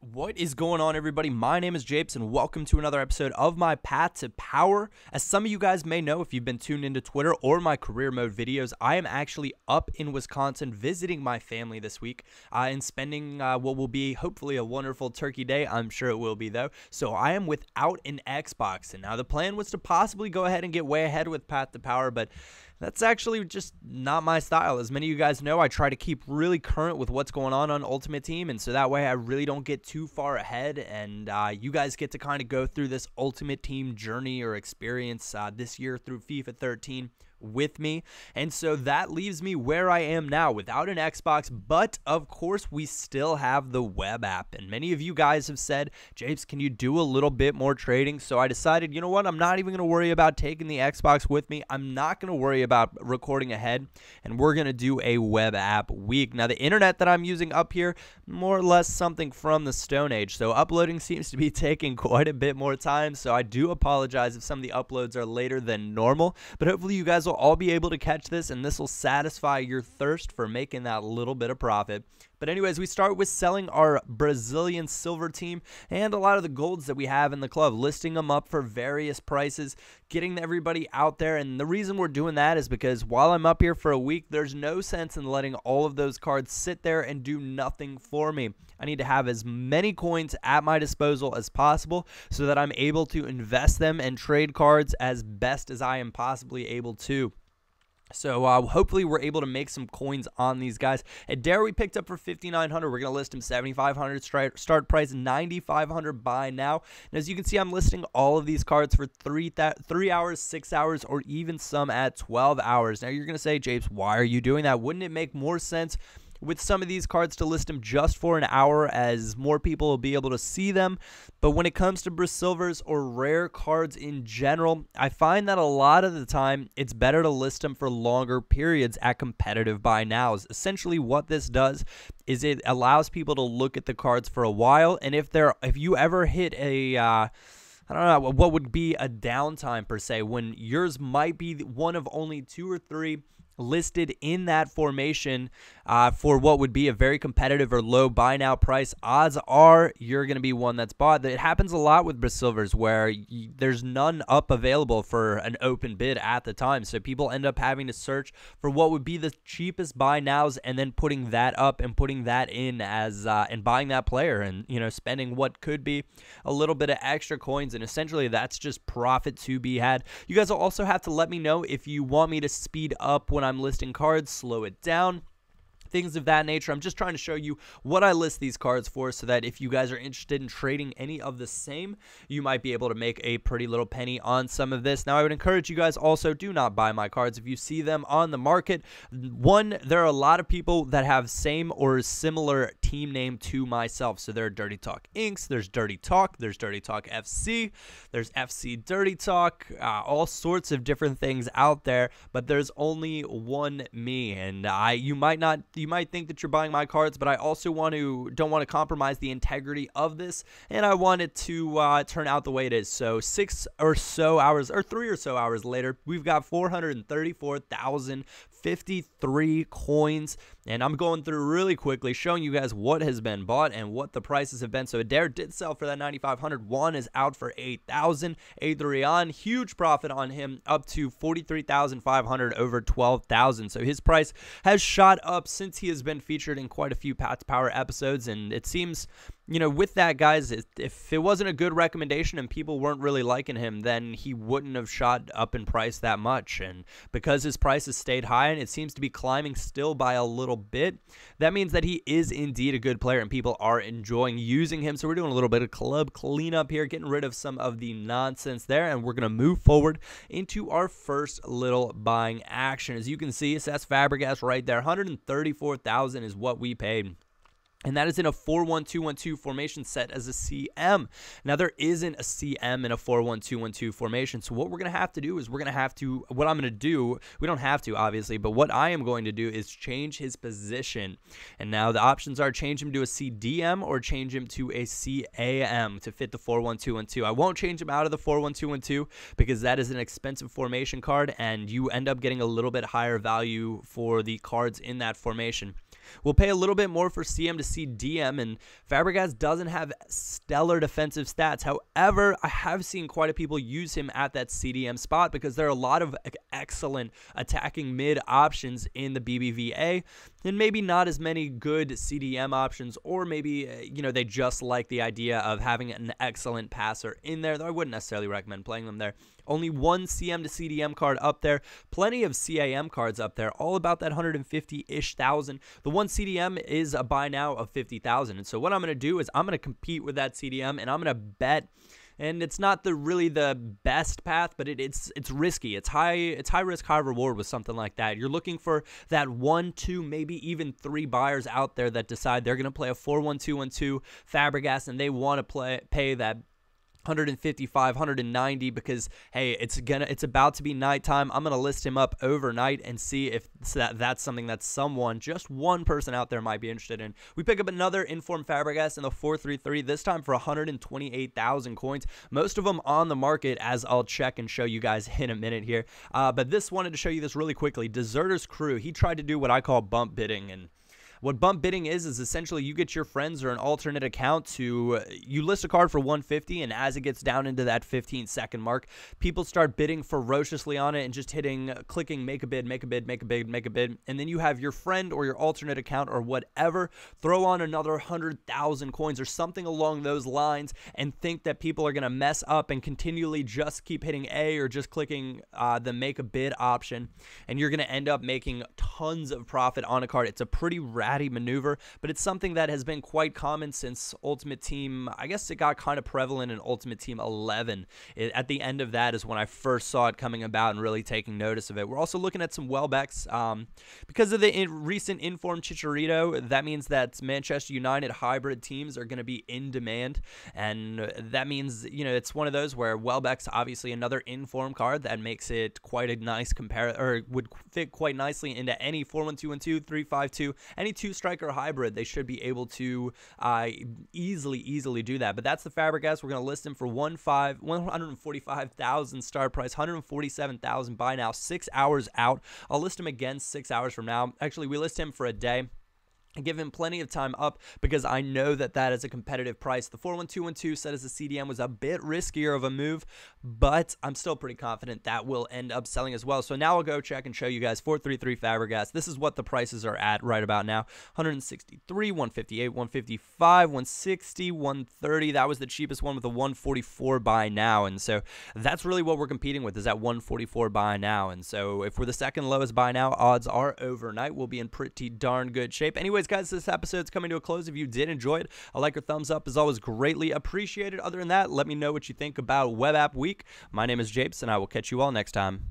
What is going on, everybody? My name is Japes, and welcome to another episode of my Path to Power. As some of you guys may know, if you've been tuned into Twitter or my career mode videos, I am actually up in Wisconsin visiting my family this week and spending what will be hopefully a wonderful turkey day. I'm sure it will be, though. So I am without an Xbox, and now the plan was to possibly go ahead and get way ahead with Path to Power, but that's actually just not my style. As many of you guys know, I try to keep really current with what's going on Ultimate Team, and so that way I really don't get too far ahead, and you guys get to kind of go through this Ultimate Team journey or experience this year through FIFA 13 with me. And so that leaves me where I am now without an Xbox, but of course we still have the web app, and many of you guys have said, Japes, can you do a little bit more trading? So I decided, you know what, I'm not even going to worry about taking the Xbox with me. I'm not going to worry about recording ahead, and we're going to do a web app week. Now the internet that I'm using up here, more or less something from the Stone Age, so uploading seems to be taking quite a bit more time, so I do apologize if some of the uploads are later than normal, but hopefully you guys will all be able to catch this, and this will satisfy your thirst for making that little bit of profit. But anyways, we start with selling our Brazilian silver team and a lot of the golds that we have in the club, listing them up for various prices, getting everybody out there. And the reason we're doing that is because while I'm up here for a week, there's no sense in letting all of those cards sit there and do nothing for me. I need to have as many coins at my disposal as possible so that I'm able to invest them and trade cards as best as I am possibly able to. So hopefully we're able to make some coins on these guys. At Dare we picked up for 5,900. We're going to list him 7,500 start price, 9,500 buy now. And as you can see, I'm listing all of these cards for 3 hours, 6 hours, or even some at 12 hours. Now you're going to say, Japes, why are you doing that? Wouldn't it make more sense with some of these cards to list them just for an hour, as more people will be able to see them? But when it comes to Silvers or rare cards in general, I find that a lot of the time it's better to list them for longer periods at competitive buy nows. Essentially what this does is it allows people to look at the cards for a while, and if you ever hit a I don't know what would be a downtime per se, when yours might be one of only 2 or 3 listed in that formation for what would be a very competitive or low buy now price, odds are you're going to be one that's bought. It happens a lot with Silvers where there's none up available for an open bid at the time, so people end up having to search for what would be the cheapest buy nows and then putting that up and putting that in as and buying that player, and spending what could be a little bit of extra coins, and essentially that's just profit to be had. You guys will also have to let me know if you want me to speed up when I'm listing cards, slow it down, things of that nature. I'm just trying to show you what I list these cards for, so that if you guys are interested in trading any of the same, you might be able to make a pretty little penny on some of this. Now, I would encourage you guys also, do not buy my cards if you see them on the market. One, there are a lot of people that have same or similar team name to myself. So there are Dirty Talk Inks, there's Dirty Talk, there's Dirty Talk FC, there's FC Dirty Talk, all sorts of different things out there, but there's only one me, and you might think that you're buying my cards, but I also don't want to compromise the integrity of this, and I want it to turn out the way it is. So 6 or so hours, or 3 or so hours later, we've got 434,053 coins, and I'm going through really quickly showing you guys what has been bought and what the prices have been. So Adair did sell for that 9,500. Juan is out for 8,000. Adrian, huge profit on him, up to 43,500 over 12,000. So his price has shot up since he has been featured in quite a few Path to Power episodes, and it seems, with that, guys, if it wasn't a good recommendation and people weren't really liking him, then he wouldn't have shot up in price that much. And because his price has stayed high and it seems to be climbing still by a little bit, that means that he is indeed a good player and people are enjoying using him. So we're doing a little bit of club cleanup here, getting rid of some of the nonsense there, and we're going to move forward into our first little buying action. As you can see, that's Fabregas right there. 134,000 is what we paid. And that is in a 4-1-2-1-2 formation set as a CM. Now, there isn't a CM in a 4-1-2-1-2 formation. So what we're going to have to do is what I'm going to do, we don't have to, obviously, but what I am going to do is change his position. And now the options are change him to a CDM or change him to a CAM to fit the 4-1-2-1-2. I won't change him out of the 4-1-2-1-2 because that is an expensive formation card, and you end up getting a little bit higher value for the cards in that formation. We'll pay a little bit more for CM to CDM, and Fabregas doesn't have stellar defensive stats. However, I have seen quite a people use him at that CDM spot because there are a lot of excellent attacking mid options in the BBVA, and maybe not as many good CDM options, or maybe, they just like the idea of having an excellent passer in there, though I wouldn't necessarily recommend playing them there. Only one CM to CDM card up there, plenty of CAM cards up there, all about that 150-ish thousand. The one CDM is a buy now of 50,000, and so what I'm going to do is I'm going to compete with that CDM, and I'm going to bet. And it's not really the best path, but it's risky. It's high risk, high reward with something like that. You're looking for that 1, 2, maybe even 3 buyers out there that decide they're going to play a 4-1-2-1-2 Fabregas, and they want to pay that 155, 190 because, hey, it's about to be nighttime. I'm going to list him up overnight and see if that's something that just one person out there might be interested in. We pick up another informed Fabregas in the 433, this time for 128,000 coins. Most of them on the market, as I'll check and show you guys in a minute here. But wanted to show you this really quickly. Deserter's Crew, he tried to do what I call bump bidding, and what bump bidding is essentially you get your friends or an alternate account to, you list a card for 150, and as it gets down into that 15-second mark, people start bidding ferociously on it and just clicking make a bid, make a bid, make a bid, make a bid, and then you have your friend or your alternate account or whatever throw on another 100,000 coins or something along those lines and think that people are going to mess up and continually just keep hitting A or just clicking the make a bid option, and you're going to end up making tons of profit on a card. It's a pretty ratty maneuver, but it's something that has been quite common since Ultimate Team. I guess it got kind of prevalent in Ultimate Team 11. At the end of that is when I first saw it coming about and really taking notice of it. We're also looking at some Welbecks. Because of the recent informed Chicharito, that means that Manchester United hybrid teams are going to be in demand, and that means, it's one of those where Welbeck's obviously another informed card that makes it quite a nice would fit quite nicely into any 4-1-2-1-2, 3-5-2, any two-striker hybrid. They should be able to easily do that. But that's the Fabregas. We're going to list him for 145,000 start price, 147,000 buy now, 6 hours out. I'll list him again 6 hours from now. Actually, we list him for a day. I give him plenty of time up because I know that is a competitive price. The 4-1-2-1-2 set as a CDM was a bit riskier of a move, but I'm still pretty confident that will end up selling as well. So now I'll go check and show you guys 433 Fabregas. This is what the prices are at right about now. 163, 158, 155, 160, 130. That was the cheapest one with a 144 buy now. And so that's really what we're competing with, is that 144 buy now. And so if we're the second lowest buy now, odds are overnight we'll be in pretty darn good shape. Anyways, guys, this episode's coming to a close. If you did enjoy it, a like or thumbs up is always greatly appreciated. Other than that, let me know what you think about Web App Week. My name is Japes, and I will catch you all next time.